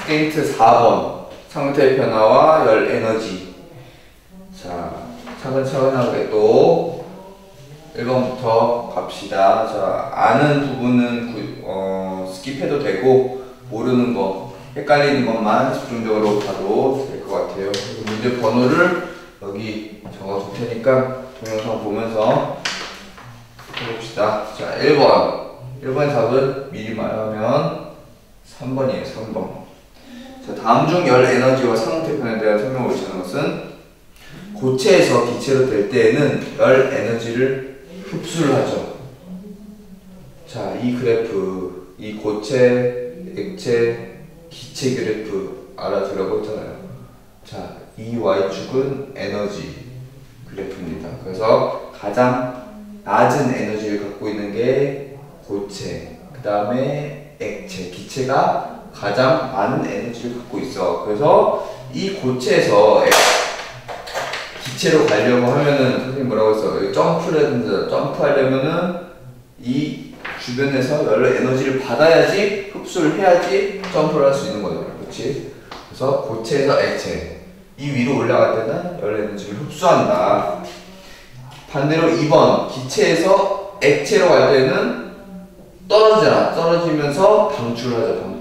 힌트 4번. 상태 변화와 열 에너지. 자, 차근차근하게 또 1번부터 갑시다. 자, 아는 부분은 스킵해도 되고, 모르는 거, 헷갈리는 것만 집중적으로 봐도 될 것 같아요. 그래서 문제 번호를 여기 적어둘 테니까 동영상 보면서 해봅시다. 자, 1번의 답은 미리 말하면 3번이에요. 3번. 자, 다음 중 열 에너지와 상태 변화에 대한 설명을 주는 것은 고체에서 기체로 될 때에는 열 에너지를 흡수를 하죠. 자, 이 그래프, 이 고체, 액체, 기체 그래프 알아두라고 했잖아요. 자, 이 y축은 에너지 그래프입니다. 그래서 가장 낮은 에너지를 갖고 있는 게 고체, 그 다음에 액체, 기체가 가장 많은 에너지를 갖고 있어. 그래서 이 고체에서 기체로 가려고 하면은 선생님 뭐라고 했어? 점프를 해야 점프하려면은 이 주변에서 열 에너지를 받아야지, 흡수를 해야지 점프를 할 수 있는 거죠. 그렇지? 그래서 고체에서 액체, 이 위로 올라갈 때는 열 에너지를 흡수한다. 반대로 2번 기체에서 액체로 갈 때는 떨어지잖아. 떨어지면서 방출하죠.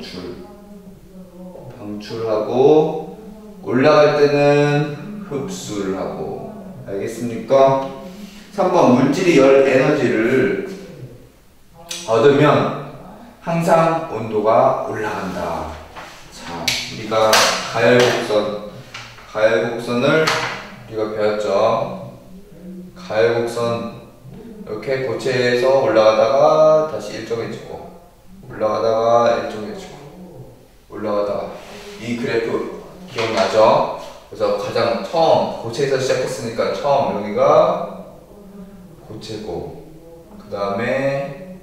방출하고 올라갈 때는 흡수를 하고. 알겠습니까? 3번 물질이 열 에너지를 얻으면 항상 온도가 올라간다. 자, 우리가 가열곡선을 우리가 배웠죠. 가열곡선 이렇게 고체에서 올라가다가 다시 일정해지고 올라가다가 일정해지고 올라가다가, 이 그래프 기억나죠? 그래서 가장 처음 고체에서 시작했으니까 처음 여기가 고체고, 그 다음에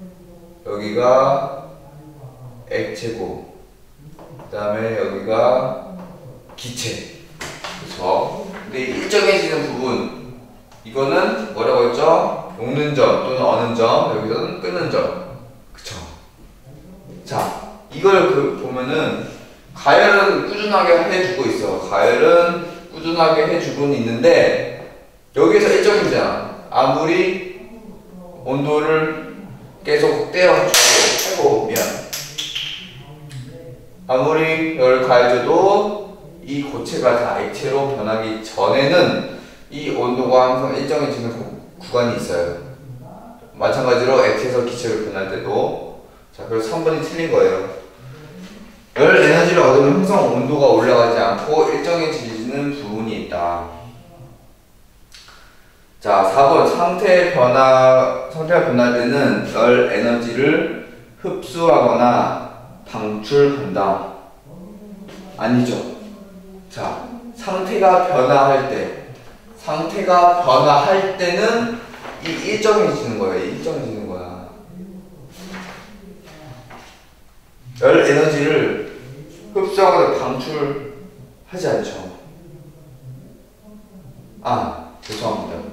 여기가 액체고, 그 다음에 여기가 기체. 그쵸? 근데 일정해지는 부분, 이거는 뭐라고 했죠? 녹는 점 또는 어는 점, 여기서는 끄는 점. 그쵸? 자, 이걸 보면은 가열은 꾸준하게 해주고 있어. 가열은 꾸준하게 해주고는 있는데 여기에서 일정이잖아. 아무리 온도를 계속 떼어주고, 아무리 열을 가해줘도 이 고체가 다 액체로 변하기 전에는 이 온도가 항상 일정해지는 구간이 있어요. 마찬가지로 액체에서 기체로 변할 때도. 자, 그래서 3번이 틀린 거예요. 열 에너지를 얻으면 항상 온도가 올라가지 않고 일정해지는 부분이 있다. 자, 4번 상태가 변할 때는 열 에너지를 흡수하거나 방출한다. 아니죠. 자, 상태가 변화할 때는 일정해지는 거야. 일정해지는 거야. 열 에너지를 흡수하거나 방출하지 않죠. 죄송합니다.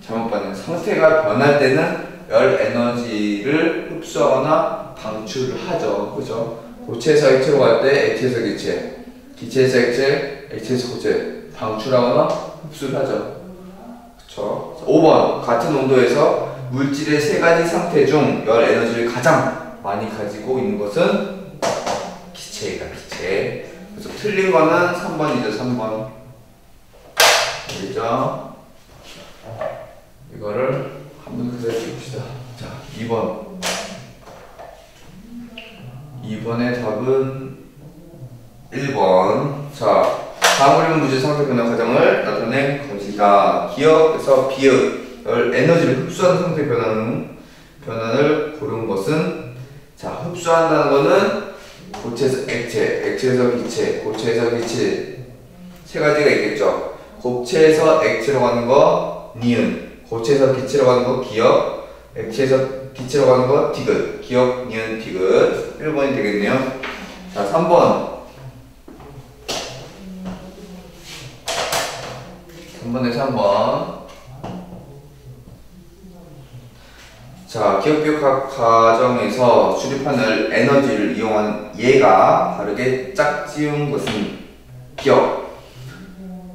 잘못 봤네요. 상태가 변할 때는 열 에너지를 흡수하거나 방출을 하죠. 그죠? 고체에서 액체로 갈 때 액체에서 기체, 기체에서 액체, 액체에서 고체, 방출하거나 흡수를 하죠. 그쵸? 5번 같은 온도에서 물질의 세 가지 상태 중 열 에너지를 가장 많이 가지고 있는 것은 기체이다. 기체. 그래서 틀린 거는 3번이죠. 3번. 알겠죠? 이거를 한번 그대로 봅시다. 자, 2번. 2번의 답은 1번. 자, 다음 그림은 물질 상태 변화 과정을 나타낸 것이다. 기억에서 비읍, 열 에너지를 흡수하는 상태 변화를 고른 것은, 자, 흡수한다는 거는 고체에서 액체, 액체에서 기체, 고체에서 기체 세 가지가 있겠죠. 고체에서 액체로 가는 거 니은, 고체에서 기체로 가는 거 기억, 액체에서 기체로 가는 거 디귿. 기억, 니은, 디귿. 1번이 되겠네요. 자, 3번. 3번에 3번. 자, 기억교육학 과정에서 출입하는 에너지를 이용한 얘가 다르게 짝지은 것은 기억.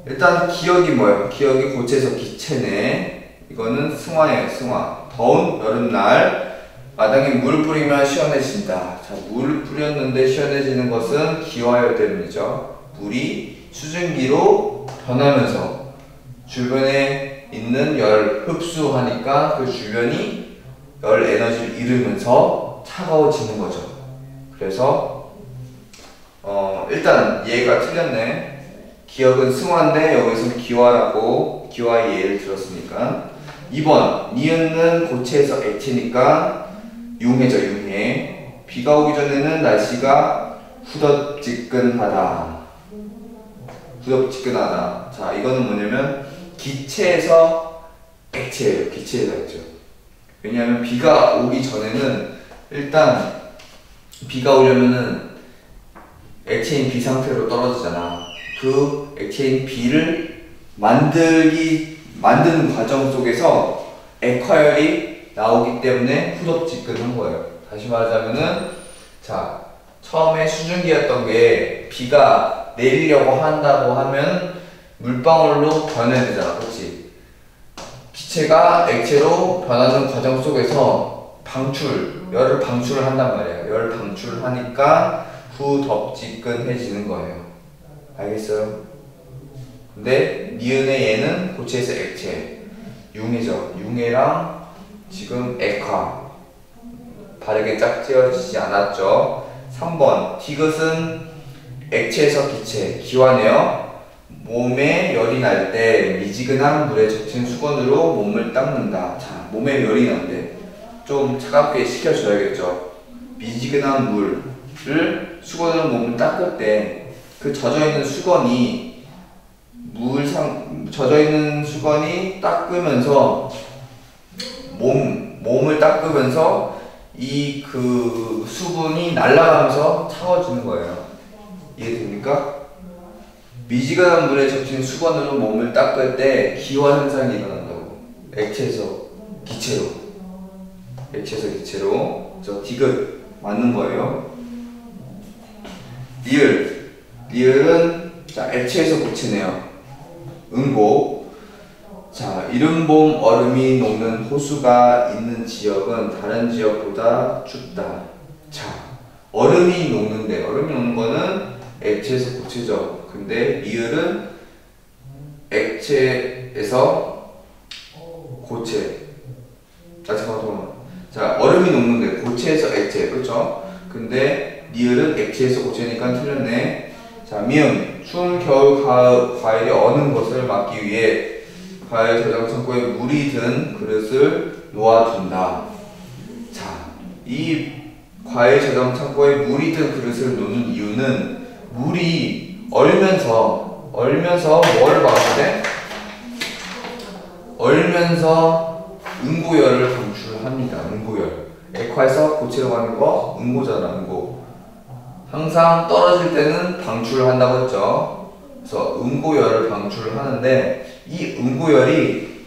일단 기억이 뭐예요? 기억이 고체에서 기체네. 이거는 승화예요, 승화. 더운 여름날 마당에 물 뿌리면 시원해진다. 자, 물을 뿌렸는데 시원해지는 것은 기화열 때문이죠. 물이 수증기로 변하면서 주변에 있는 열 흡수하니까 그 주변이 열 에너지를 잃으면서 차가워지는 거죠. 그래서 일단 얘가 틀렸네. 기억은 승화인데 여기서는 기화라고 기화의 예를 들었으니까. 2번 니은은 고체에서 액체니까 융해죠, 융해. 비가 오기 전에는 날씨가 후덥지근하다. 후덥지근하다. 자, 이거는 뭐냐면 기체에서 액체예요. 기체에서 액체. 왜냐하면 비가 오기 전에는 일단 비가 오려면은 액체인 비 상태로 떨어지잖아. 그 액체인 비를 만드는 과정 속에서 액화열이 나오기 때문에 후덥지근한 거예요. 다시 말하자면은, 자, 처음에 수증기였던 게 비가 내리려고 한다고 하면 물방울로 변해야 되잖아. 그렇지? 기체가 액체로 변하는 과정 속에서 열을 방출을 한단 말이야. 열 방출을 하니까 후덥지근해지는 거예요. 알겠어요? 근데 니은의 얘는 고체에서 액체, 융해죠. 융해랑 지금 액화 바르게 짝지어지지 않았죠. 3번 디귿은 액체에서 기체, 기화네요. 몸에 열이 날 때 미지근한 물에 적신 수건으로 몸을 닦는다. 자, 몸에 열이 나는데 좀 차갑게 식혀줘야겠죠. 미지근한 물을 수건으로 몸을 닦을 때 그 젖어있는 수건이 젖어있는 수건이 닦으면서 몸을 닦으면서 이 그 수분이 날아가면서 차가워지는 거예요. 이해됩니까? 미지근한 물에 적신 수건으로 몸을 닦을 때 기화 현상이 일어난다고. 액체에서 기체로. 액체에서 기체로. 그래서 디귿 맞는 거예요. 리을은 자, 액체에서 고체네요. 응고. 자, 이른봄 얼음이 녹는 호수가 있는 지역은 다른 지역보다 춥다. 자, 얼음이 녹는 거는 액체에서 고체죠. 근데 리을은 액체에서 고체. 잠깐만. 자, 얼음이 녹는데 고체에서 액체, 그렇죠? 근데 리을은 액체에서 고체니까 틀렸네. 자, 미음. 추운 겨울 과일이 어는 것을 막기 위해 과일 저장 창고에 물이 든 그릇을 놓아둔다. 자, 이 과일 저장 창고에 물이 든 그릇을 놓는 이유는 물이 얼면서 뭐를 막는데? 얼면서 응고열을 방출합니다. 응고열. 액화에서 고체로 가는 거 응고잖아. 응고. 항상 떨어질 때는 방출을 한다고 했죠. 그래서 응고열을 방출을 하는데 이 응고열이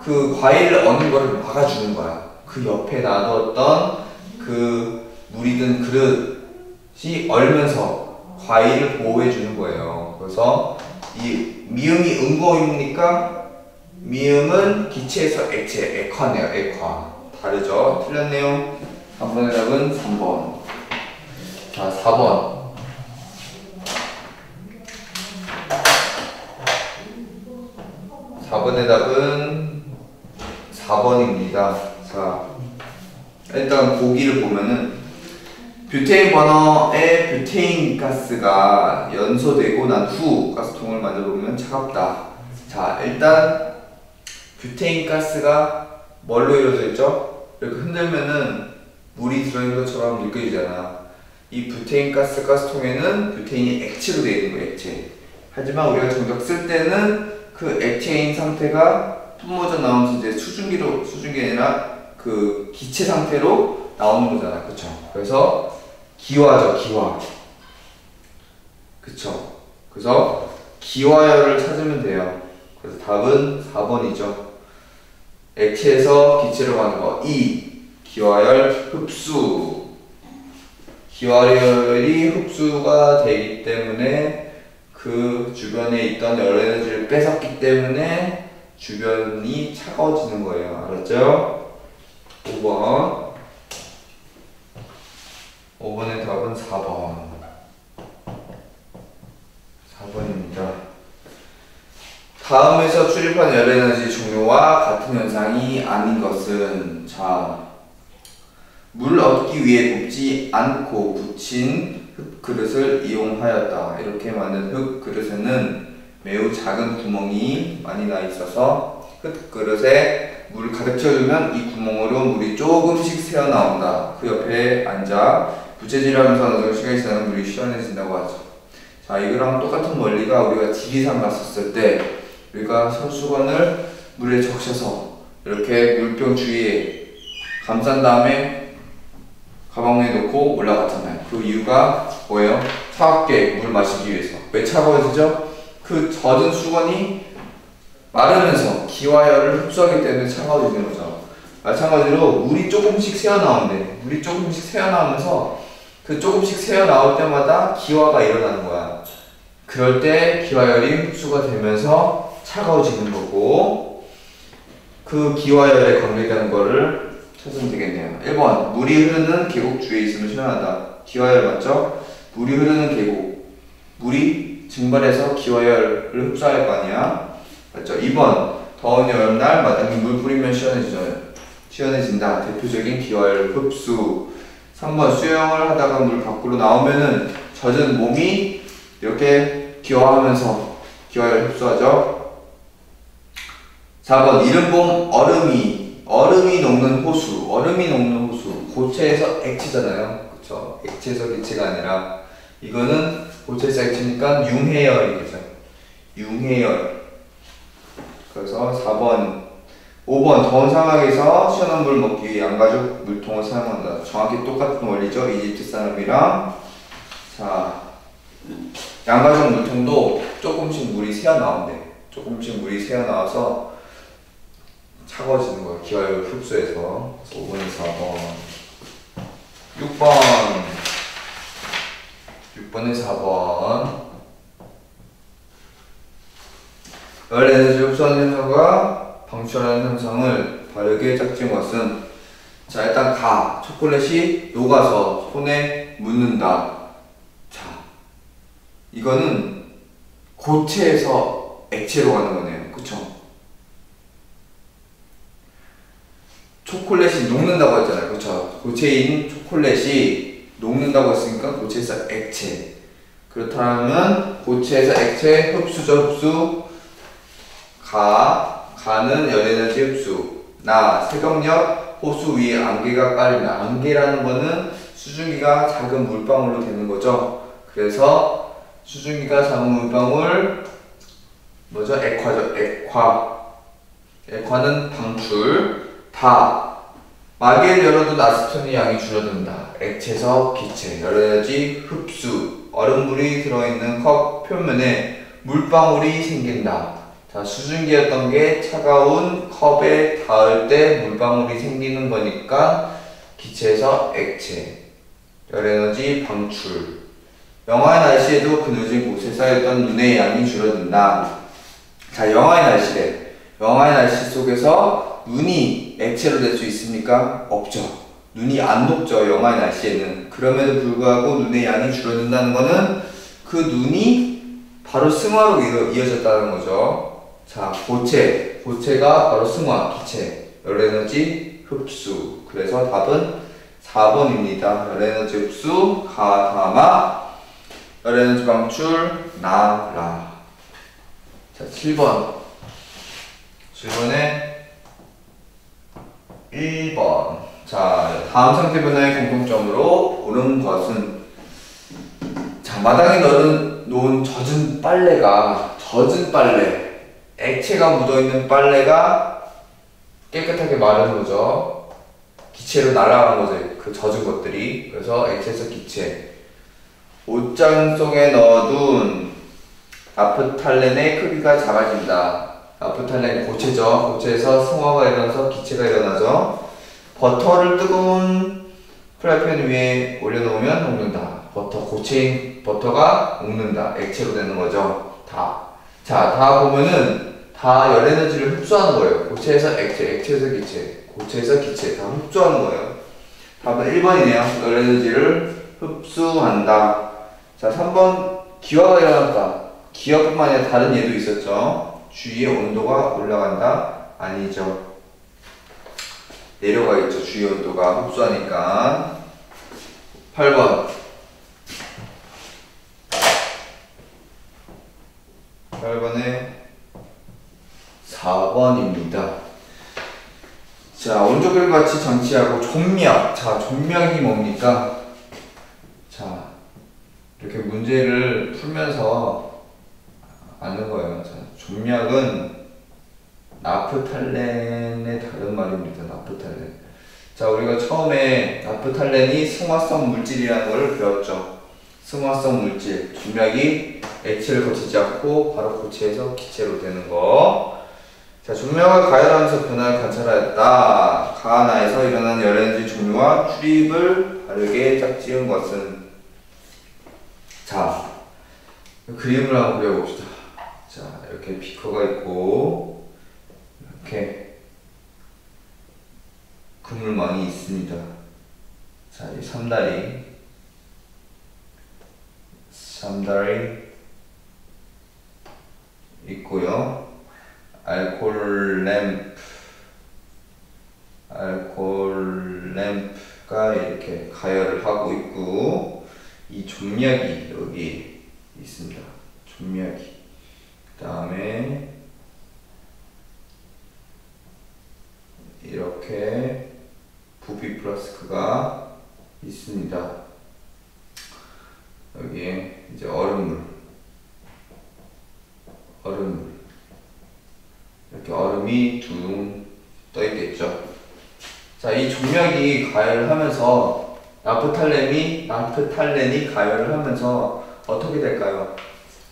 그 과일을 얻는 거를 막아주는 거야. 그 옆에 놔두었던 그 물이 든 그릇이 얼면서 과일을 보호해 주는 거예요. 그래서 이 미음이 응고입니까? 미음은 기체에서 액체, 액화네요. 액화. 다르죠? 틀렸네요. 3번의 답은 3번. 자, 4번. 4번의 답은 4번입니다. 자, 일단 보기를 보면은 뷰테인 버너에 뷰테인 가스가 연소되고 난 후 가스통을 만들어보면 차갑다. 자, 일단 뷰테인 가스가 뭘로 이루어져 있죠? 이렇게 흔들면은 물이 들어있는 것처럼 느껴지잖아. 이 뷰테인 가스통에는 뷰테인이 액체로 되어 있는 거예요. 액체. 하지만 우리가 정작 쓸 때는 그 액체인 상태가 뿜어져 나오면서 이제 수증기 아니라 그 기체 상태로 나오는 거잖아. 그쵸? 그래서 기화죠, 기화. 그쵸? 그래서 기화열을 찾으면 돼요. 그래서 답은 4번이죠. 액체에서 기체로 가는 거. 2. 기화열 흡수. 기화열이 흡수가 되기 때문에 그 주변에 있던 열 에너지를 뺏었기 때문에 주변이 차가워지는 거예요. 알았죠? 5번. 5번의 답은 4번. 4번입니다. 다음에서 출입한 열에너지 종류와 같은 현상이 아닌 것은, 자, 물 얻기 위해 굽지 않고 붙인 흙그릇을 이용하였다. 이렇게 만든 흙그릇에는 매우 작은 구멍이 많이 나 있어서 흙그릇에 물을 가득 채워주면 이 구멍으로 물이 조금씩 새어나온다. 그 옆에 앉아 부채질하면서 어느 정도 시간이 지나면 물이 시원해진다고 하죠. 자, 이거랑 똑같은 원리가 우리가 지리산 갔었을 때 우리가 손수건을 물에 적셔서 이렇게 물병 주위에 감싼 다음에 가방에 넣고 올라갔잖아요. 그 이유가 뭐예요? 차갑게 물 마시기 위해서. 왜 차가워지죠? 그 젖은 수건이 마르면서 기화열을 흡수하기 때문에 차가워지는 거죠. 마찬가지로 물이 조금씩 새어나오는데, 물이 조금씩 새어나오면서 그 조금씩 새어나올 때마다 기화가 일어나는 거야. 그럴 때 기화열이 흡수가 되면서 차가워지는 거고, 그 기화열에 관계되는 거를 찾으면 되겠네요. 1번, 물이 흐르는 계곡 주위에 있으면 시원하다. 기화열 맞죠? 물이 흐르는 계곡, 물이 증발해서 기화열을 흡수할 거 아니야. 맞죠? 2번, 더운 여름날 마당에 물 뿌리면 시원해진다. 대표적인 기화열 흡수. 3번, 수영을 하다가 물 밖으로 나오면은 젖은 몸이 이렇게 기화하면서 기화열 흡수하죠. 4번, 이른 봄 얼음이 녹는 호수. 얼음이 녹는 호수. 고체에서 액체잖아요. 그쵸? 액체에서 기체가 아니라, 이거는 고체에서 액체니까 융해열이겠죠. 융해열. 그래서 4번. 5번, 더운 사막에서 시원한 물 먹기 위해 양가죽 물통을 사용한다. 정확히 똑같은 원리죠. 이집트 사람이랑. 자, 양가죽 물통도 조금씩 물이 새어나온대. 조금씩 물이 새어나와서 차가워지는 거예요. 기화열 흡수해서. 5번에서 4번. 6번에 4번. 열 에너지 흡수하는 현상과 방출하는 현상을 바르게 짝진 것은, 자, 일단 초콜릿이 녹아서 손에 묻는다. 자, 이거는 고체에서 액체로 가는 거네요. 그쵸? 초콜릿이 녹는다고 했잖아요. 그쵸? 고체인 초콜릿이 녹는다고 했으니까 고체에서 액체. 그렇다면 고체에서 액체 흡수죠. 흡수. 가는 열에너지 흡수. 세경력 호수 위에 안개가 깔린다. 안개라는 거는 수증기가 작은 물방울로 되는 거죠. 그래서 수증기가 작은 물방울 뭐죠? 액화죠. 액화는 방출. 마개를 열어도 나스톤의 양이 줄어든다. 액체에서 기체, 열에너지 흡수. 얼음물이 들어있는 컵 표면에 물방울이 생긴다. 자, 수증기였던 게 차가운 컵에 닿을 때 물방울이 생기는 거니까 기체에서 액체, 열에너지 방출. 영하의 날씨에도 그늘진 곳에 쌓였던 눈의 양이 줄어든다. 자, 영하의 날씨래. 영하의 날씨 속에서 눈이 액체로 될 수 있습니까? 없죠. 눈이 안 녹죠. 영하의 날씨에는. 그럼에도 불구하고 눈의 양이 줄어든다는 거는 그 눈이 바로 승화로 이어졌다는 거죠. 자, 고체가 바로 승화, 기체, 열에너지 흡수. 그래서 답은 4번입니다. 열에너지 흡수, 열에너지 방출, 라. 자, 7번에 1번. 자, 다음 상태 변화의 공통점으로 오른 것은, 자, 마당에 놓은 젖은 빨래, 액체가 묻어있는 빨래가 깨끗하게 마른 거죠. 기체로 날아간 거죠. 그 젖은 것들이. 그래서 액체에서 기체. 옷장 속에 넣어둔 나프탈렌의 크기가 작아진다. 나프탈렌 고체죠. 고체에서 승화가 일어나서 기체가 일어나죠. 버터를 뜨거운 프라이팬 위에 올려놓으면 녹는다. 고체인 버터가 녹는다. 액체로 되는 거죠. 다. 자, 다 보면은 다 열 에너지를 흡수하는 거예요. 고체에서 액체, 액체에서 기체, 고체에서 기체 다 흡수하는 거예요. 답은 1번이네요. 열 에너지를 흡수한다. 자, 3번 기화가 일어났다. 기화뿐만 아니라 다른 예도 있었죠. 주위의 온도가 올라간다. 아니죠. 내려가 있죠. 주위의 온도가 흡수하니까. 8번 8번에 4번입니다. 자, 오른쪽 같이 장치하고 존력. 자, 존력이 뭡니까? 자, 이렇게 문제를 풀면서 아는 거예요. 자, 존력은 나프탈렌의 다른 말입니다. 나프탈렌. 자, 우리가 처음에 나프탈렌이 승화성 물질이라는 걸 배웠죠. 승화성 물질. 존력이 액체를 거치지 않고 바로 고체에서 기체로 되는 거. 자, 존력을 가열하면서 변화를 관찰하였다. 가하나에서 일어난 열에너지 종류와 출입을 다르게 짝지은 것은. 자, 그림을 한번 그려봅시다. 자, 이렇게 비커가 있고 이렇게 그물망이 있습니다. 자, 이 삼다리 있고요. 알코올 램프가 이렇게 가열을 하고 있고, 이 존력이 여기 있습니다. 존력이. 그 다음에 이렇게 부피 플라스크가 있습니다. 여기에 이제 얼음물 이렇게 얼음이 둥 떠 있겠죠. 자, 이 존력이 가열을 하면서 나프탈렌이 가열을 하면서 어떻게 될까요?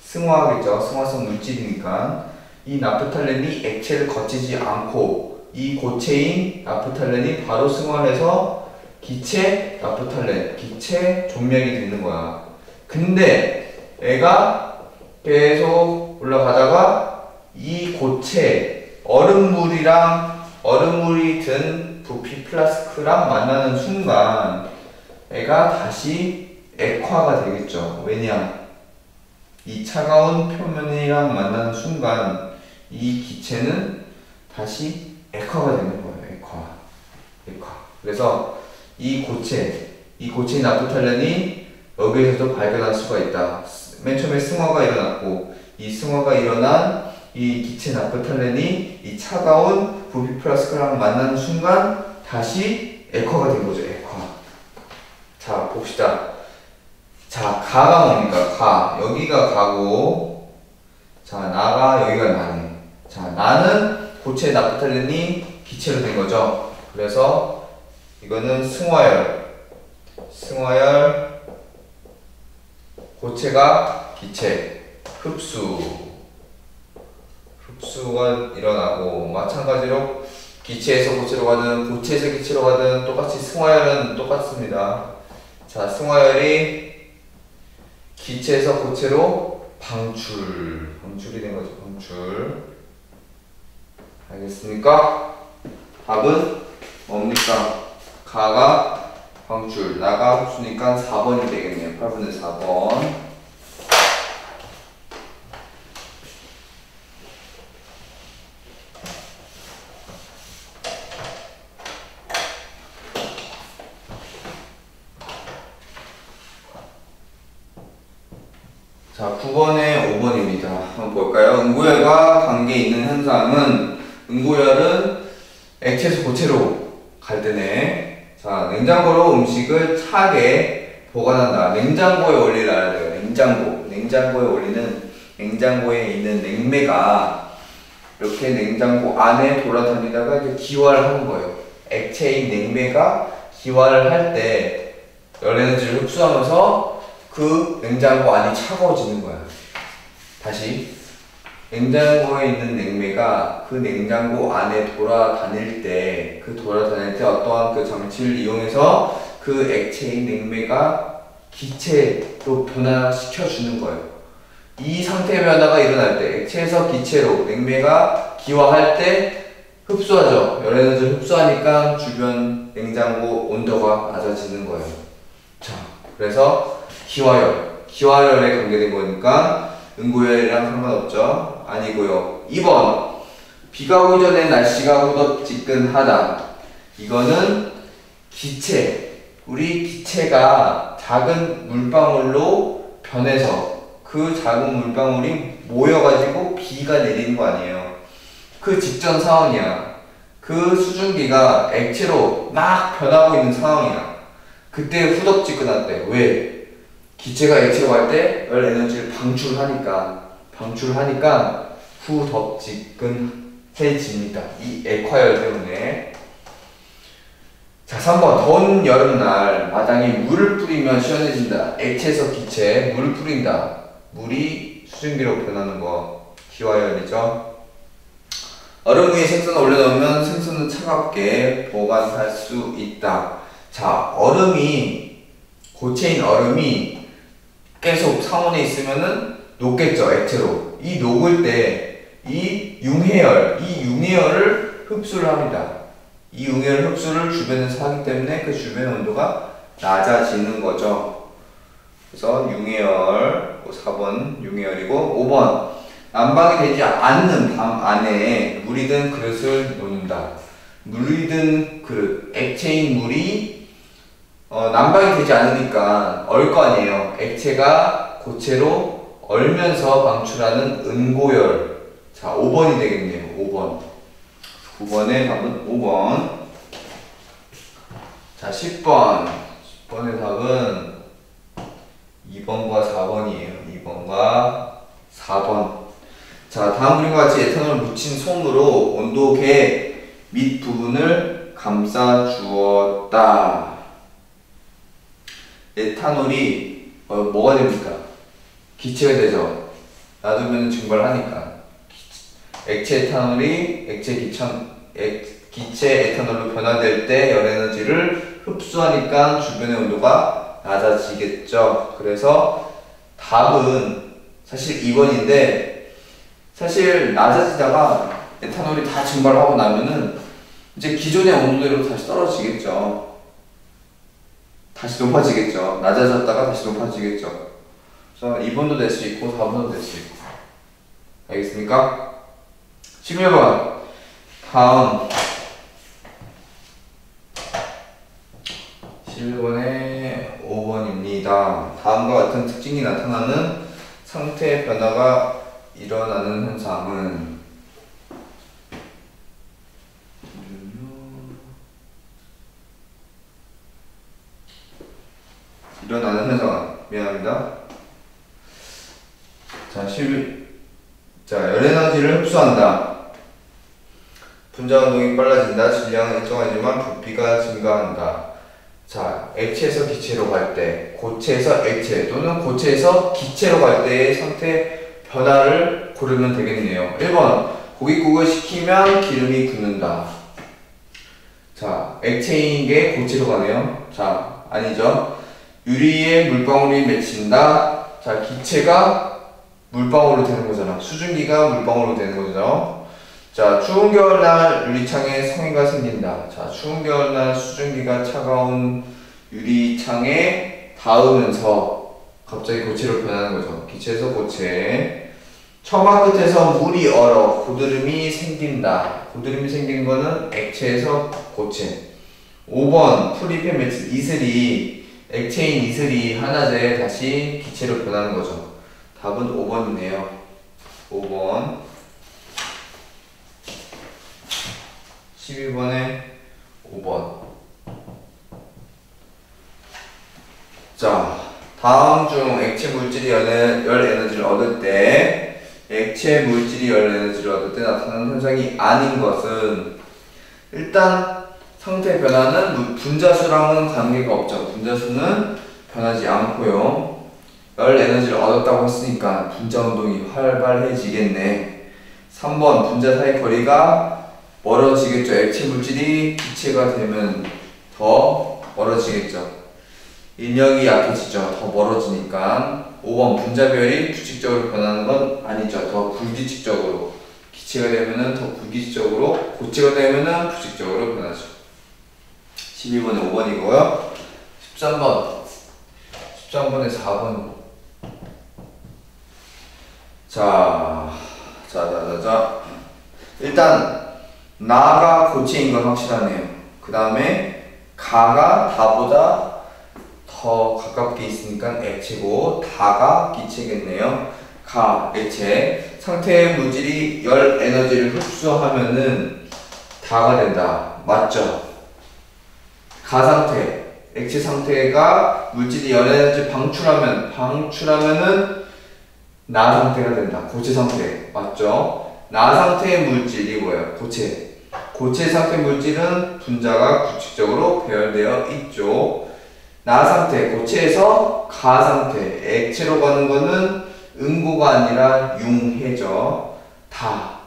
승화하겠죠. 승화성 물질이니까. 이 나프탈렌이 액체를 거치지 않고 이 고체인 나프탈렌이 바로 승화해서 기체 나프탈렌, 기체 존력이 되는 거야. 근데 애가 계속 올라가다가 이 고체 얼음물이 든 부피 플라스크랑 만나는 순간 애가 다시 액화가 되겠죠. 왜냐? 이 차가운 표면이랑 만나는 순간 이 기체는 다시 액화가 되는 거예요. 액화. 그래서 이 고체인 나프탈렌이 여기에서도 발견할 수가 있다. 맨 처음에 승화가 일어났고, 이 승화가 일어난 이 기체 나프탈렌이 이 차가운 부피 플라스크랑 만나는 순간 다시 액화가 된 거죠. 액화. 자, 봅시다. 자, 가가 뭡니까? 가. 여기가 가고, 자, 나가 여기가 나네. 자, 나는 고체 나프탈렌이 기체로 된 거죠. 그래서 이거는 승화열, 고체가 기체, 흡수가 일어나고, 마찬가지로 기체에서 고체로 가든 고체에서 기체로 가든 똑같이 승화열은 똑같습니다. 자, 승화열이 기체에서 고체로 방출이 된 거죠. 방출. 알겠습니까? 답은 뭡니까? 가가 방출, 나가 흡수니까 4번이 되겠네요. 8번에 4번. 자, 9번에 5번입니다. 한번 볼까요? 응고열과 관계 있는 현상은, 응고열은 액체에서 고체로 갈 때네. 자, 냉장고로 음식을 차게 보관한다. 냉장고의 원리를 알아야 돼요. 냉장고의 원리는, 냉장고에 있는 냉매가 이렇게 냉장고 안에 돌아다니다가 이제 기화를 하는 거예요. 액체인 냉매가 기화를 할 때 열에너지를 흡수하면서 그 냉장고 안이 차가워지는 거야. 다시 냉장고에 있는 냉매가 그 냉장고 안에 돌아다닐 때, 어떠한 그 장치를 이용해서 그 액체인 냉매가 기체로 변화시켜 주는 거예요. 이 상태 변화가 일어날 때, 액체에서 기체로 냉매가 기화할 때 흡수하죠. 열 에너지를 흡수하니까 주변 냉장고 온도가 낮아지는 거예요. 자, 그래서 기화열에 관계된 거니까 응고열이랑 상관없죠? 아니고요. 2번, 비가 오기 전에 날씨가 후덥지근하다. 이거는 우리 기체가 작은 물방울로 변해서 그 작은 물방울이 모여가지고 비가 내리는 거 아니에요. 그 직전 상황이야. 그 수증기가 액체로 막 변하고 있는 상황이야. 그때 후덥지근하대. 왜? 기체가 액체로 갈 때 열 에너지를 방출하니까 후덥지근해집니다. 이 액화열 때문에. 자, 3번. 더운 여름날 마당에 물을 뿌리면 시원해진다. 액체에서 기체에 물을 뿌린다. 물이 수증기로 변하는 거. 기화열이죠. 얼음 위에 생선을 올려놓으면 생선은 차갑게 보관할 수 있다. 자, 고체인 얼음이 계속 상온에 있으면은 녹겠죠, 액체로. 이 녹을 때 이 융해열을 흡수를 합니다. 이 융해열 흡수를 주변에서 하기 때문에 그 주변의 온도가 낮아지는 거죠. 그래서 융해열, 4번 융해열이고, 5번 난방이 되지 않는 방 안에 물이 든 그릇을 놓는다. 물이 든 그릇, 액체인 물이 난방이 되지 않으니까 얼 거 아니에요. 액체가 고체로 얼면서 방출하는 은고열. 자, 5번이 되겠네요. 5번. 9번의 답은 5번. 자, 10번. 10번의 답은 2번과 4번이에요. 2번과 4번. 자, 다음 그림과 같이 에탄올을 묻힌 솜으로 온도계 밑부분을 감싸 주었다. 에탄올이 뭐가 됩니까? 기체가 되죠. 놔두면 증발하니까. 액체 에탄올이 기체 에탄올로 변화될 때 열 에너지를 흡수하니까 주변의 온도가 낮아지겠죠. 그래서 답은 사실 2번인데, 사실 낮아지다가 에탄올이 다 증발하고 나면은 이제 기존의 온도대로 다시 떨어지겠죠. 다시 높아지겠죠. 낮아졌다가 다시 높아지겠죠. 그래서 2번도 될 수 있고 4번도 될 수 있고. 알겠습니까? 11번. 다음 11번에 5번입니다. 다음과 같은 특징이 나타나는 상태 변화가 일어나는 현상은 미안합니다. 열 에너지를 흡수한다. 분자 운동이 빨라진다. 질량은 일정하지만 부피가 증가한다. 자, 액체에서 기체로 갈 때, 고체에서 액체 또는 고체에서 기체로 갈 때의 상태 변화를 고르면 되겠네요. 1번, 고깃국을 식히면 기름이 굳는다. 자, 액체인 게 고체로 가네요. 자, 아니죠. 유리에 물방울이 맺힌다. 자, 기체가 물방울로 되는 거잖아. 수증기가 물방울로 되는 거죠. 자, 추운 겨울날 유리창에 성의가 생긴다. 자, 추운 겨울날 수증기가 차가운 유리창에 닿으면서 갑자기 고체로 변하는 거죠. 기체에서 고체. 처마 끝에서 물이 얼어 고드름이 생긴다. 고드름이 생기는 거는 액체에서 고체. 5번, 풀잎에 맺힌 이슬이, 액체인 이슬이 한낮에 다시 기체로 변하는 거죠. 답은 5번이네요. 5번. 12번에 5번. 자, 다음 중 액체 물질이 열 에너지를 얻을 때, 액체 물질이 열 에너지를 얻을 때 나타나는 현상이 아닌 것은, 일단 상태 변화는 분자수랑은 관계가 없죠. 분자수는 변하지 않고요. 열 에너지를 얻었다고 했으니까 분자 운동이 활발해지겠네. 3번 분자 사이 거리가 멀어지겠죠. 액체 물질이 기체가 되면 더 멀어지겠죠. 인력이 약해지죠. 더 멀어지니까. 5번 분자별이 규칙적으로 변하는 건 아니죠. 더 불규칙적으로. 기체가 되면은 더 불규칙적으로, 고체가 되면은 규칙적으로 변하죠. 12번에 5번이고요. 13번. 13번에 4번. 자. 일단 나가 고체인 건 확실하네요. 그 다음에 가가 다보다 더 가깝게 있으니까 액체고 다가 기체겠네요. 가, 액체. 상태의 물질이 열 에너지를 흡수하면은 다가 된다. 맞죠? 가상태, 액체 상태가 물질이 열 에너지 방출하면은 나 상태가 된다. 고체 상태. 맞죠? 나 상태의 물질이 뭐예요? 고체. 고체 상태 물질은 분자가 규칙적으로 배열되어 있죠. 나 상태, 고체에서 가 상태, 액체로 가는 거는 음고가 아니라 융해죠. 다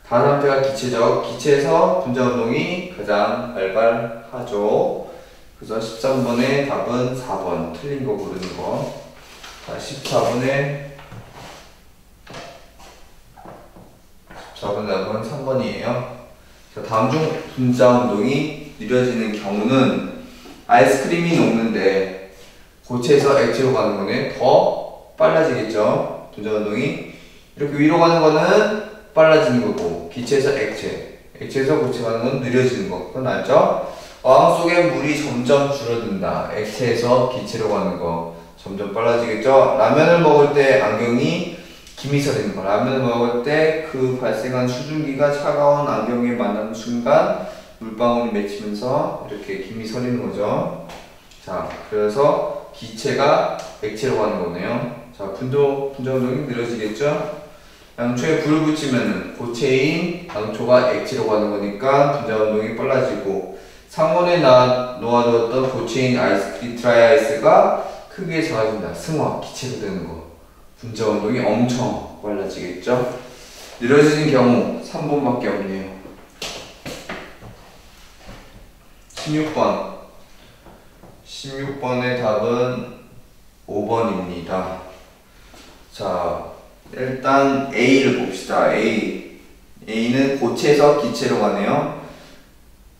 상태가 기체죠. 기체에서 분자 운동이 가장 발발하죠. 그래서 13번의 답은 4번. 틀린 거 고르는 거. 자, 14번의 답은 3번이에요. 자, 다음 중 분자 운동이 느려지는 경우는 아이스크림이 녹는데 고체에서 액체로 가는 거는 더 빨라지겠죠. 분자 운동이 이렇게 위로 가는 거는 빨라지는 거고, 기체에서 액체에서 고체 가는 건 느려지는 거. 그건 알죠? 어항 속에 물이 점점 줄어든다. 액체에서 기체로 가는 거 점점 빨라지겠죠. 라면을 먹을 때 안경이 김이 서리는 거. 라면을 먹을 때 그 발생한 수증기가 차가운 안경에 만나는 순간 물방울이 맺히면서 이렇게 김이 서리는 거죠. 자, 그래서 기체가 액체로 가는 거네요. 자, 분자 운동이 느려지겠죠. 양초에 불을 붙이면 고체인 양초가 액체로 가는 거니까 분자 운동이 빨라지고, 상온에 놓아두었던 고체인 아이스크림 드라이 아이스가 크게 작아진다. 승화, 기체로 되는 거. 분자 운동이 엄청 빨라지겠죠. 느려지는 경우 3번밖에 없네요. 16번의 답은 5번입니다. 자, 일단 A를 봅시다. A는 고체에서 기체로 가네요.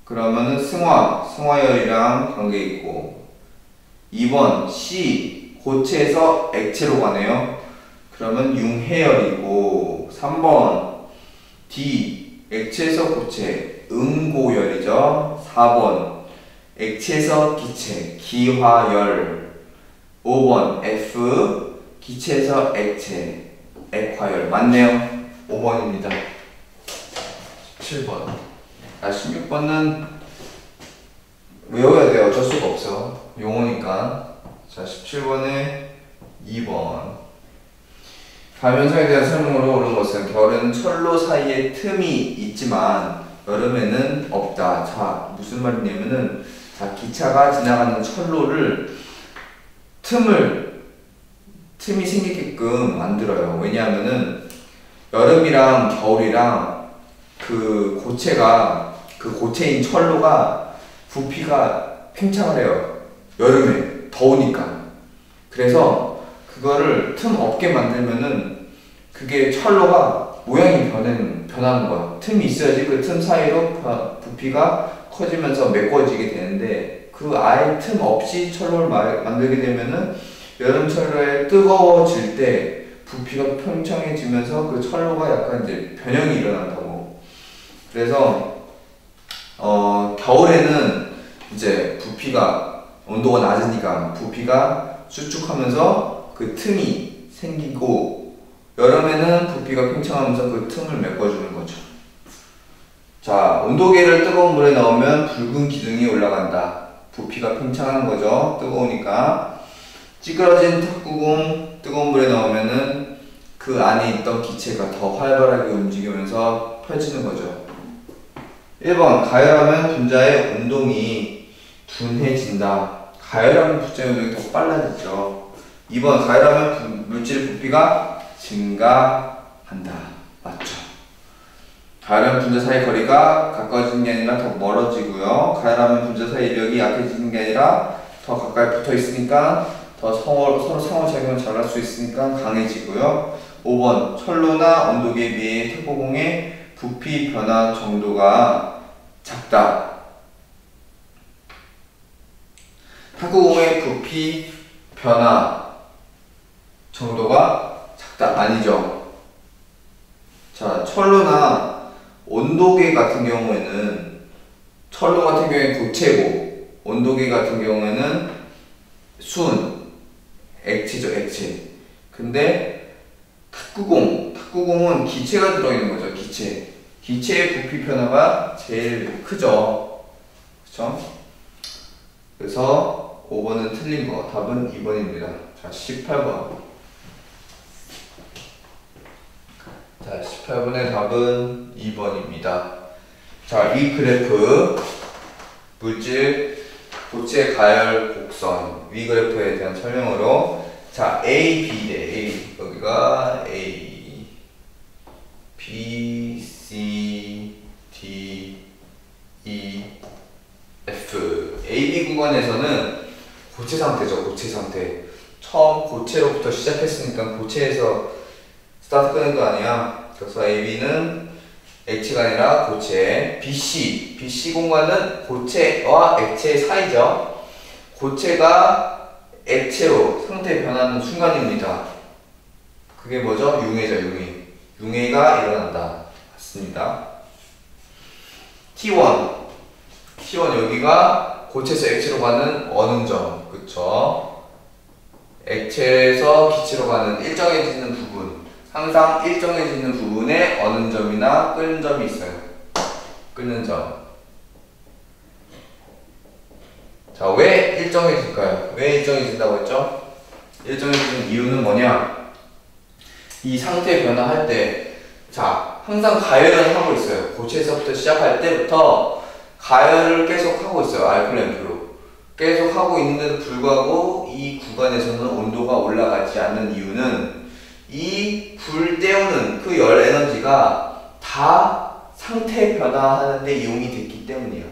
그러면은 승화열이랑 관계 있고. 2번 C, 고체에서 액체로 가네요. 그러면 융해열이고. 3번 D, 액체에서 고체, 음고열이죠. 4번 액체에서 기체, 기화열. 5번 F, 기체에서 액체, 액화열. 맞네요. 5번입니다. 17번. 16번은 외워야 돼요. 어쩔 수가 없어. 용어니까. 자, 17번에 2번. 가면성에 대한 설명으로 옳은 것은 겨울에는 철로 사이에 틈이 있지만 여름에는 없다. 자, 무슨 말이냐면은, 자, 기차가 지나가는 철로를 틈이 생기게끔 만들어요. 왜냐하면은 여름이랑 겨울이랑 그 고체인 철로가 부피가 팽창을 해요. 여름에 더우니까. 그래서 그거를 틈 없게 만들면은 그게 철로가 모양이 변하는 거야. 틈이 있어야지 그 틈 사이로 부피가 커지면서 메꿔지게 되는데, 그 아예 틈 없이 철로를 만들게 되면은 여름 철로에 뜨거워질 때 부피가 팽창해지면서 그 철로가 약간 이제 변형이 일어난다고. 그래서 겨울에는 이제 온도가 낮으니까 부피가 수축하면서 그 틈이 생기고, 여름에는 부피가 팽창하면서 그 틈을 메꿔주는 거죠. 자, 온도계를 뜨거운 물에 넣으면 붉은 기둥이 올라간다. 부피가 팽창하는 거죠. 뜨거우니까. 찌그러진 탁구공 뜨거운 물에 넣으면은 그 안에 있던 기체가 더 활발하게 움직이면서 펼치는 거죠. 1번, 가열하면 분자의 운동이 둔해진다. 가열하면 분자의 운동이 더 빨라지죠. 2번, 가열하면 물질 부피가 증가한다. 맞죠? 가열하면 분자 사이 거리가 가까워지는 게 아니라 더 멀어지고요. 가열하면 분자 사이 이력이 약해지는 게 아니라 더 가까이 붙어 있으니까 더 서로 상호작용을 잘 할 수 있으니까 강해지고요. 5번 철로나 온도계에 비해 탁구공의 부피 변화 정도가 작다. 탁구공의 부피 변화 정도가 작다. 아니죠. 자, 철로나 온도계 같은 경우에는 철로 같은 경우에는 고체고 온도계 같은 경우에는 순, 액체죠, 액체. 근데 탁구공은 기체가 들어있는 거죠, 기체. 기체의 부피 변화가 제일 크죠. 그쵸? 그래서 5번은 틀린 거. 답은 2번입니다. 자, 18번. 자, 18번의 답은 2번입니다. 자, 이 그래프 물질 고체 가열 곡선 위 그래프에 대한 설명으로 자, A, B래. A 여기가 A, B, C, D, E, F. A, B 구간에서는 고체 상태죠. 고체 상태. 처음 고체로부터 시작했으니까 고체에서 스타트 끄는 거 아니야. 그래서 A, B는 액체가 아니라 고체. BC 공간은 고체와 액체 사이죠. 고체가 액체로 상태 변하는 순간입니다. 그게 뭐죠? 융해죠, 융해. 융해가 일어난다. 맞습니다. T1 여기가 고체에서 액체로 가는 어는 점. 그쵸? 액체에서 기체로 가는 일정해지는 부분. 항상 일정해지는 부분에 어는 점이나 끓는 점이 있어요. 끓는 점. 자, 왜 일정해질까요? 왜 일정해진다고 했죠? 일정해지는 이유는 뭐냐? 이 상태 변화할 때, 자, 항상 가열을 하고 있어요. 고체에서부터 시작할 때부터 가열을 계속 하고 있어요. 알콜램프로. 계속 하고 있는데도 불구하고 이 구간에서는 온도가 올라가지 않는 이유는 이 불 때우는 그 열 에너지가 다 상태 변화하는데 이용이 됐기 때문이에요.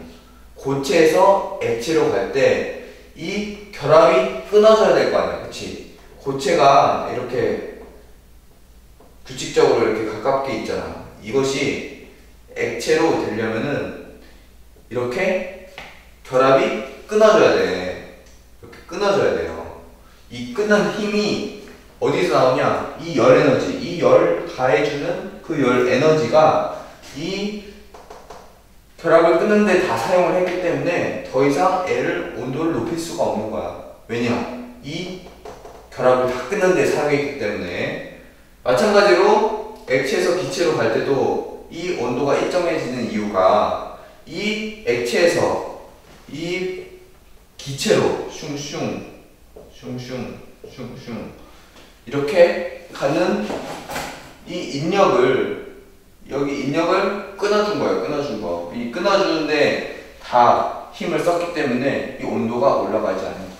고체에서 액체로 갈 때 이 결합이 끊어져야 될 거 아니야. 그치? 고체가 이렇게 규칙적으로 이렇게 가깝게 있잖아. 이것이 액체로 되려면은 이렇게 결합이 끊어져야 돼. 이렇게 끊어져야 돼요. 이 끊는 힘이 어디서 나오냐? 이 열 에너지, 이 열 가해주는 그 열 에너지가 이 결합을 끊는데 다 사용을 했기 때문에 더 이상 온도를 높일 수가 없는 거야. 왜냐? 이 결합을 다 끊는데 사용했기 때문에. 마찬가지로 액체에서 기체로 갈 때도 이 온도가 일정해지는 이유가 이 액체에서 이 기체로 슝슝 이렇게 가는 이 여기 인력을 끊어준 거예요. 끊어준 거. 이 끊어주는데 다 힘을 썼기 때문에 이 온도가 올라가지 않는 거예요.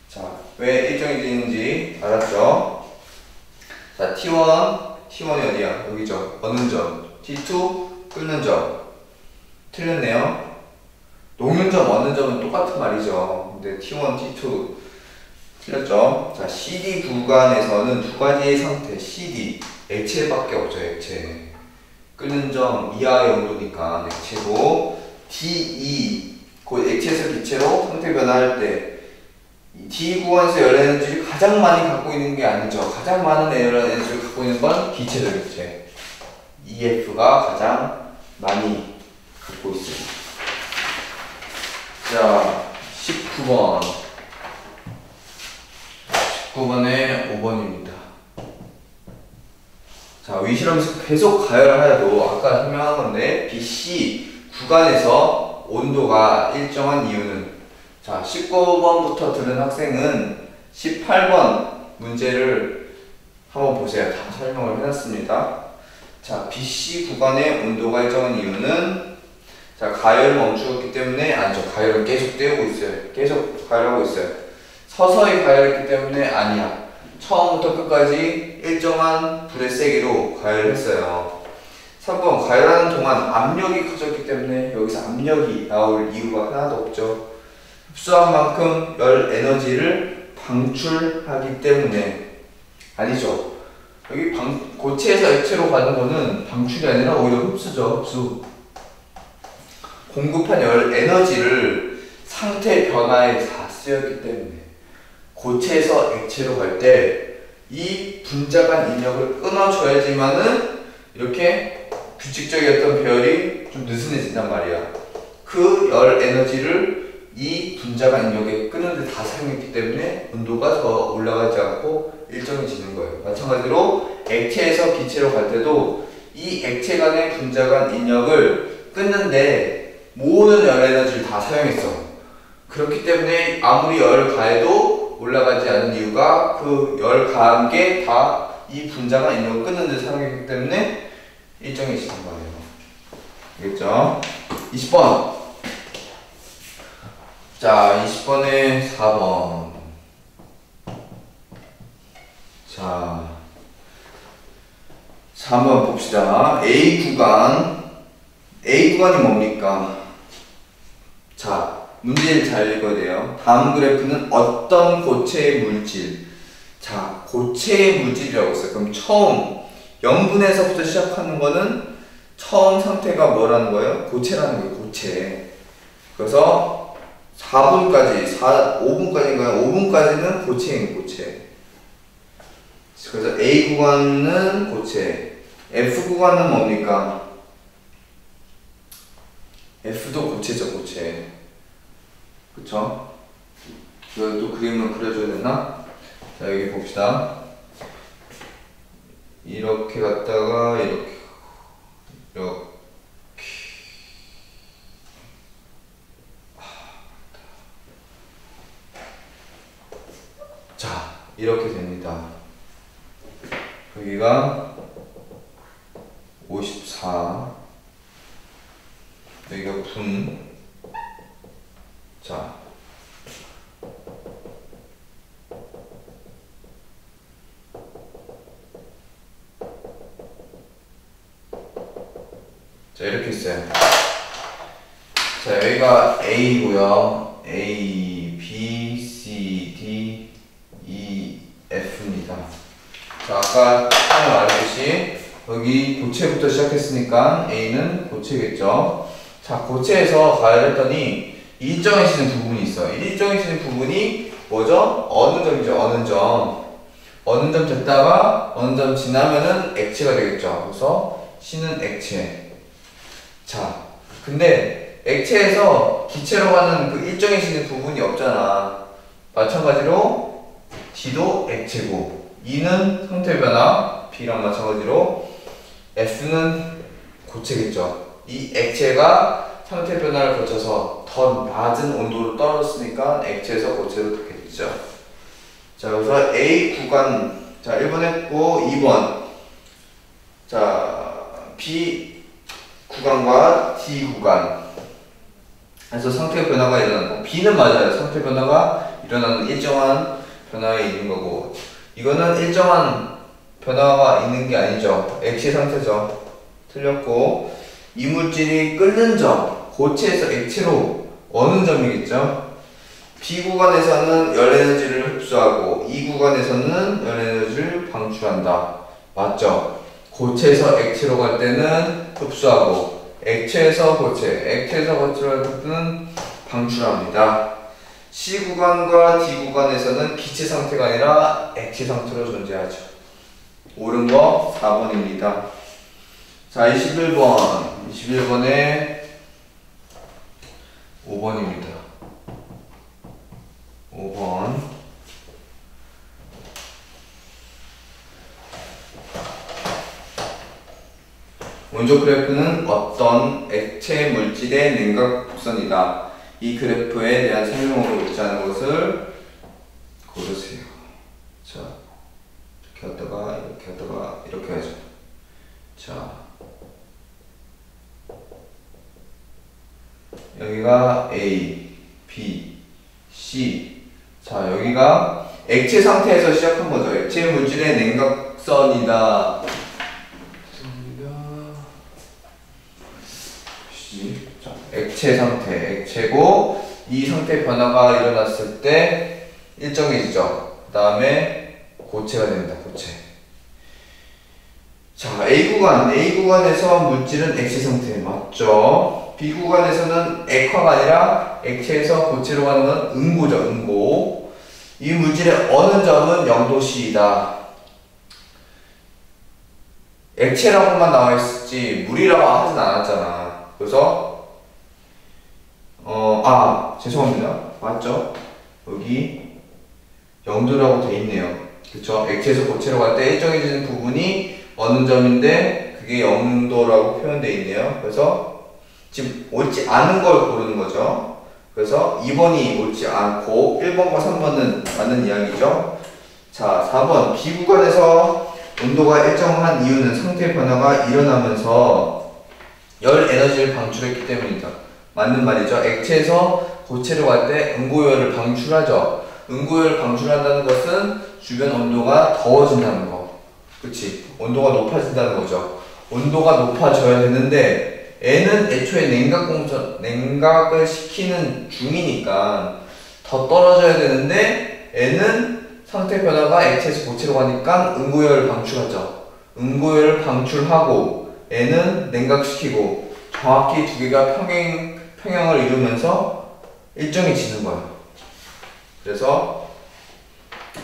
자, 왜 일정해지는지 알았죠? 자, T1이 어디야? 여기죠. 어는 점. T2 끓는 점. 틀렸네요. 녹는 점, 어는 점은 똑같은 말이죠. 근데 T1, T2 틀렸죠? 자, CD 구간에서는 두 가지의 상태, CD, 액체밖에 없죠, 액체. 끓는 점 이하의 온도니까 액체고, DE, 그 액체에서 기체로 상태 변화할 때, D 구간에서 열 에너지를 가장 많이 갖고 있는 게 아니죠. 가장 많은 열 에너지를 갖고 있는 건 기체죠, 기체. EF가 가장 많이 갖고 있습니다. 자, 19번. 19번에 5번입니다. 자, 위실험에서 계속 가열하여도 아까 설명한 건데 BC 구간에서 온도가 일정한 이유는 자, 19번부터 들은 학생은 18번 문제를 한번 보세요. 다 설명을 해놨습니다. 자, BC 구간의 온도가 일정한 이유는 자, 가열을 멈추었기 때문에 아니죠. 가열은 계속 떼우고 있어요. 계속 가열하고 있어요. 서서히 가열했기 때문에 아니야. 처음부터 끝까지 일정한 불의 세기로 가열을 했어요. 3번 가열하는 동안 압력이 커졌기 때문에 여기서 압력이 나올 이유가 하나도 없죠. 흡수한 만큼 열 에너지를 방출하기 때문에. 아니죠. 여기 고체에서 액체로 가는 거는 방출이 아니라 오히려 흡수죠. 흡수. 공급한 열 에너지를 상태 변화에 다 쓰였기 때문에 고체에서 액체로 갈 때 이 분자 간 인력을 끊어줘야지만은 이렇게 규칙적이었던 배열이 좀 느슨해진단 말이야. 그 열 에너지를 이 분자 간 인력에 끄는데 다 사용했기 때문에 온도가 더 올라가지 않고 일정해지는 거예요. 마찬가지로 액체에서 기체로 갈 때도 이 액체 간의 분자 간 인력을 끊는데 모든 열 에너지를 다 사용했어. 그렇기 때문에 아무리 열을 가해도 올라가지 않은 이유가 그 열 가한 게 다 이 분자 간 인력을 끊는 데 사용했기 때문에 일정해지는 거예요. 알겠죠? 20번. 자, 20번에 4번. 자, 한번 봅시다. A 구간이 뭡니까? 자, 문제를 잘 읽어야 돼요. 다음 그래프는 어떤 고체의 물질? 자, 고체의 물질이라고 했어요. 그럼 처음 0분에서부터 시작하는 거는 처음 상태가 뭐라는 거예요? 고체라는 거예요. 고체. 그래서 4분까지, 5분까지인가요? 5분까지는 고체인 고체. 그래서 A 구간은 고체. F 구간은 뭡니까? F도 고체죠, 고체. 그쵸? 이거 또 그림을 그려줘야 되나? 자, 여기 봅시다. 이렇게 갔다가 이렇게 자, 이렇게 됩니다. 여기가 54, 여기가 분. 자, 이렇게 있어요. 자, 여기가 A고요. A, B, C, D, E, F입니다. 자, 아까 처음에 말했듯이 여기 고체부터 시작했으니까 A는 고체겠죠. 자, 고체에서 가열했더니 일정해지는 부분이 있어요. 일정해지는 부분이 뭐죠? 어느 점이죠? 어느 점. 어느 점 됐다가 어느 점 지나면은 액체가 되겠죠. 그래서 C는 액체. 자, 근데 액체에서 기체로 가는 그 일정해지는 부분이 없잖아. 마찬가지로 D도 액체고, E는 상태 변화, B랑 마찬가지로 F는 고체겠죠. 이 액체가 상태 변화를 거쳐서 더 낮은 온도로 떨어졌으니까 액체에서 고체로 되겠죠. 자, 그래서 A 구간, 자, 1번 했고, 2번. 자, B 구간과 D 구간. 그래서 상태 변화가 일어나고, B는 맞아요. 상태 변화가 일어나는 일정한 변화에 있는 거고, 이거는 일정한 변화가 있는 게 아니죠. 액체 상태죠. 틀렸고, 이물질이 끓는 점, 고체에서 액체로 어느 점이겠죠? B 구간에서는 열 에너지를 흡수하고, E 구간에서는 열 에너지를 방출한다. 맞죠? 고체에서 액체로 갈 때는 흡수하고, 액체에서 고체로 갈 때는 방출합니다. C 구간과 D 구간에서는 기체 상태가 아니라 액체 상태로 존재하죠. 옳은 거 4번입니다. 자, 21번에 5번입니다. 5번. 원조 그래프는 어떤 액체 물질의 냉각 곡선이다. 이 그래프에 대한 설명으로 있지 않은 것을 고르세요. 자, 이렇게 하다가 이렇게 하다가 이렇게 하죠. 자, 여기가 A, B, C. 자, 여기가 액체 상태에서 시작한 거죠. 액체 물질의 냉각선이다. 액체 상태, 액체고 이 상태 변화가 일어났을 때 일정해지죠. 그 다음에 고체가 됩니다. 고체. 자, A구간에서 물질은 액체 상태 맞죠? B구간에서는 액화가 아니라 액체에서 고체로 가는 건 음고죠. 음고. 이 물질의 어느 점은 0도씨이다. 액체라고만 나와 있었지 물이라고 하진 않았잖아. 그래서 죄송합니다. 맞죠? 여기 0도라고 돼 있네요. 그쵸? 액체에서 고체로 갈 때 일정해지는 부분이 어느 점인데 그게 0도라고 표현되어 있네요. 그래서 지금 옳지 않은 걸 고르는 거죠. 그래서 2번이 옳지 않고 1번과 3번은 맞는 이야기죠. 자, 4번 B구간에서 온도가 일정한 이유는 상태 변화가 일어나면서 열 에너지를 방출했기 때문이다. 맞는 말이죠. 액체에서 고체로 갈 때 응고열을 방출하죠. 응고열을 방출한다는 것은 주변 온도가 더워진다는 거. 그치? 온도가 높아진다는 거죠. 온도가 높아져야 되는데 N은 애초에 냉각을 시키는 중이니까 더 떨어져야 되는데 N은 상태 변화가 액체에서 고체로 가니까 응고열을 방출하죠. 응고열을 방출하고 N은 냉각시키고 정확히 두 개가 평행을 이루면서 일정해지는 거예요. 그래서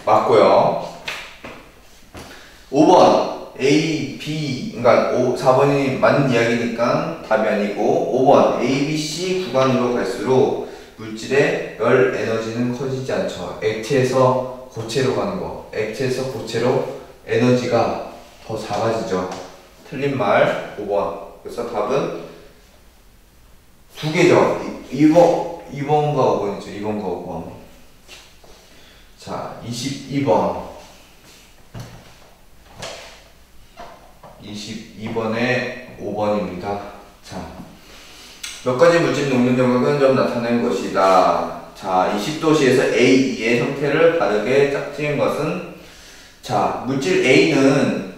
맞고요. 5번 A, B, 그러니까 4번이 맞는 이야기니까 답이 아니고 5번 A, B, C 구간으로 갈수록 물질의 열 에너지는 커지지 않죠. 액체에서 고체로 가는 거. 액체에서 고체로 에너지가 더 작아지죠. 틀린 말 5번. 그래서 답은 두 개죠. 2번과 5번이죠. 2번과 5번. 자, 22번. 22번에 5번입니다. 자, 몇 가지 물질 녹는 점과 끄는 점 나타낸 것이다. 자, 20도씨에서 A2의 형태를 다르게 짝지은 것은, 자, 물질 A는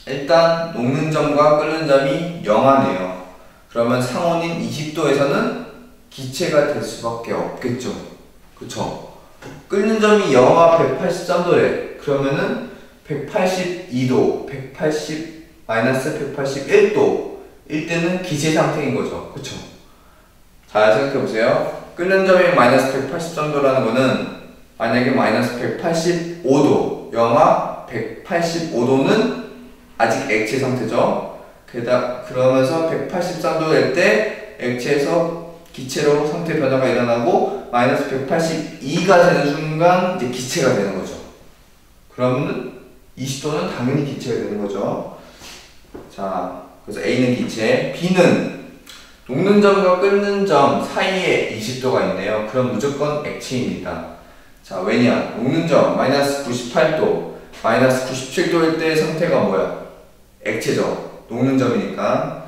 일단 녹는 점과 끓는 점이 영하네요. 그러면 상온인 20도에서는 기체가 될 수밖에 없겠죠. 그쵸? 끓는 점이 영하 183도래. 그러면은 182도, 마이너스 181도 일 때는 기체 상태인 거죠. 그쵸? 잘 생각해보세요. 끓는 점이 마이너스 183도라는 거는 만약에 마이너스 185도, 영하 185도는 아직 액체 상태죠. 그러면서 183도 될 때 액체에서 기체로 상태 변화가 일어나고 마이너스 182가 되는 순간 이제 기체가 되는 거죠. 그러면 20도는 당연히 기체가 되는 거죠. 자, 그래서 A는 기체, B는 녹는 점과 끓는 점 사이에 20도가 있네요. 그럼 무조건 액체입니다. 자, 왜냐? 녹는 점 마이너스 98도, 마이너스 97도일 때 상태가 뭐야? 액체죠. 녹는 점이니까.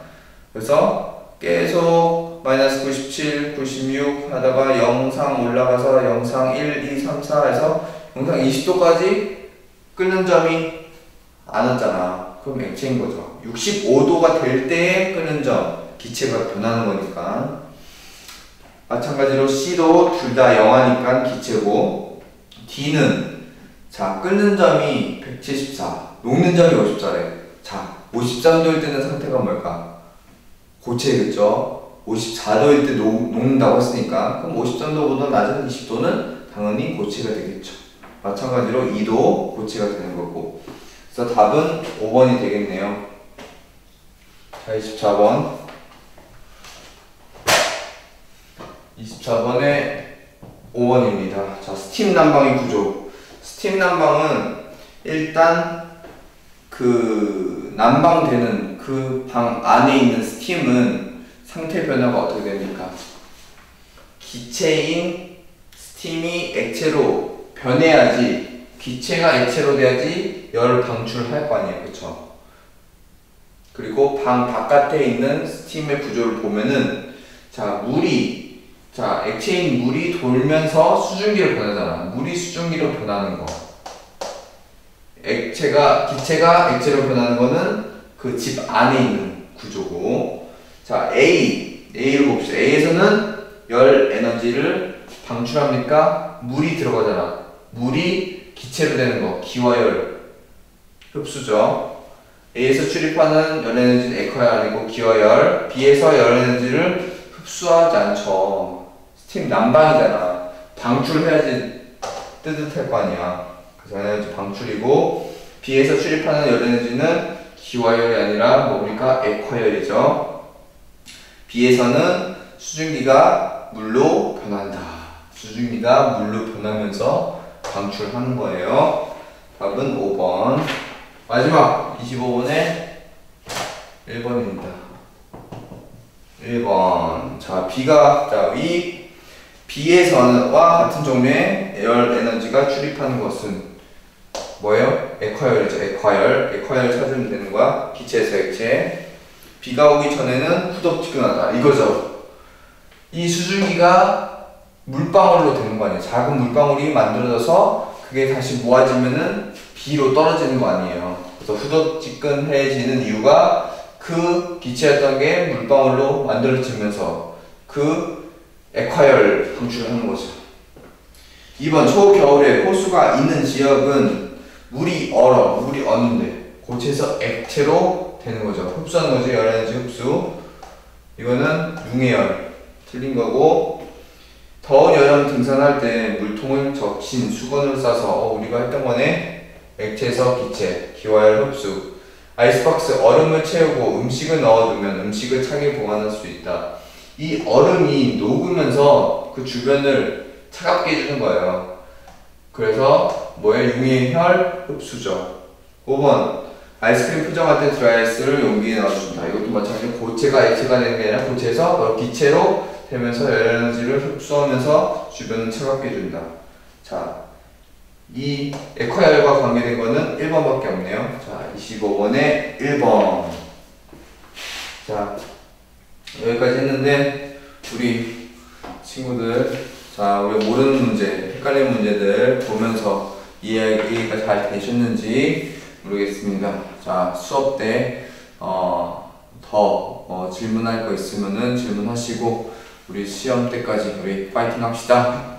그래서 계속 마이너스 97, 96 하다가 영상 올라가서 영상 1, 2, 3, 4 해서 영상 20도까지 끓는 점이 안 왔잖아. 그럼 액체인 거죠. 65도가 될 때에 끓는 점, 기체가 변하는 거니까. 마찬가지로 C도 둘 다 영하니까 기체고, D는 자, 끓는 점이 174, 녹는 점이 54래. 자, 53도일 때는 상태가 뭘까? 고체겠죠. 54도일 때 녹는다고 했으니까 그럼 53도보다 낮은 20도는 당연히 고체가 되겠죠. 마찬가지로 2도 고체가 되는 거고. 그래서 답은 5번이 되겠네요. 자, 24번에 5번입니다. 자, 스팀 난방의 구조. 스팀 난방은 일단 그 난방되는 그 방 안에 있는 스팀은 상태 변화가 어떻게 됩니까? 기체인 스팀이 액체로 변해야지, 기체가 액체로 돼야지 열을 방출할 거 아니에요. 그쵸? 그리고 방 바깥에 있는 스팀의 구조를 보면은 자, 액체인 물이 돌면서 수증기로 변하잖아. 물이 수증기로 변하는 거. 기체가 액체로 변하는 거는 그 집 안에 있는 구조고. 자, A A를 봅시다. A에서는 열 에너지를 방출합니까? 물이 들어가잖아. 물이 기체로 되는 거, 기와 열 흡수죠. A에서 출입하는 열 에너지는 액화열 아니고 기와 열. B에서 열 에너지를 흡수하지 않죠. 스팀 난방이잖아. 방출해야지 뜨뜻할 거 아니야. 그래서 에너지 방출이고, B에서 출입하는 열 에너지는 기와열이 아니라 뭡니까? 액화열이죠. B에서는 수증기가 물로 변한다. 수증기가 물로 변하면서 방출하는 거예요. 답은 5번. 마지막 25번에 1번입니다. 1번. 자, B에서와 같은 종류의 열 에너지가 출입하는 것은 뭐예요? 액화열이죠. 액화열 찾으면 되는 거야. 기체에서 액체. 비가 오기 전에는 후덥지근하다. 이거죠. 이 수증기가 물방울로 되는 거 아니에요. 작은 물방울이 만들어져서 그게 다시 모아지면은 비로 떨어지는 거 아니에요. 그래서 후덥지근해지는 이유가 그 기체였던 게 물방울로 만들어지면서 그 액화열 방출을 하는 거죠. 2번 초겨울에 호수가 있는 지역은 물이 얼는데 고체에서 액체로 되는 거죠. 흡수하는 거죠. 열에너지 흡수. 이거는 융해열. 틀린 거고, 더운 여름 등산할 때 물통을 적신 수건을 싸서 우리가 했던 거네. 액체에서 기체, 기와열 흡수. 아이스박스 얼음을 채우고 음식을 넣어두면 음식을 차게 보관할 수 있다. 이 얼음이 녹으면서 그 주변을 차갑게 해주는 거예요. 그래서 뭐예요? 융해열 흡수죠. 5번 아이스크림 포장할 때 드라이아이스를 용기에 넣어준다. 이것도 마찬가지로 고체가 액체가 되는 게 아니라 고체에서 기체로 되면서 열 에너지를 흡수하면서 주변을 차갑게 해준다. 자, 이 액화열과 관계된 거는 1번밖에 없네요. 자, 25번에 1번. 자, 여기까지 했는데 우리 친구들, 자, 우리 모르는 문제, 헷갈리는 문제들 보면서 이해가 잘 되셨는지 모르겠습니다. 자, 수업 때 더 질문할 거 있으면은 질문하시고 우리 시험 때까지 우리 파이팅 합시다.